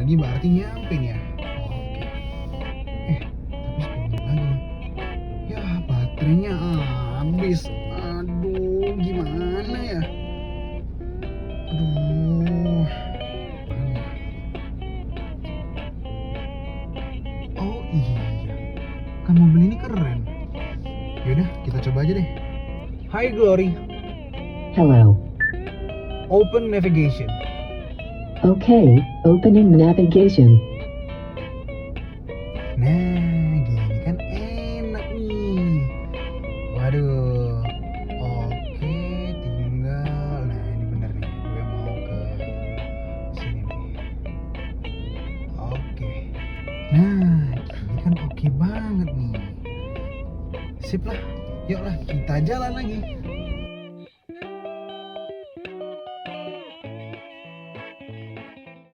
lagi berarti nyampe nih ya. Oke. Tapi 10 menit lagi nih. Ya, baterainya habis. Aduh, gimana ya? Aduh. Oh iya, kan mobil ini keren. Yaudah, kita coba aja deh. Hi Glory, Hello. open navigation. Okay, opening navigation. Nah, gini kan enak nih. Waduh. Oke, tinggal. Nah, ini bener nih. Gue mau ke sini nih. Oke. Nah, ini kan oke banget nih. Sip lah. Yuk lah, kita jalan lagi.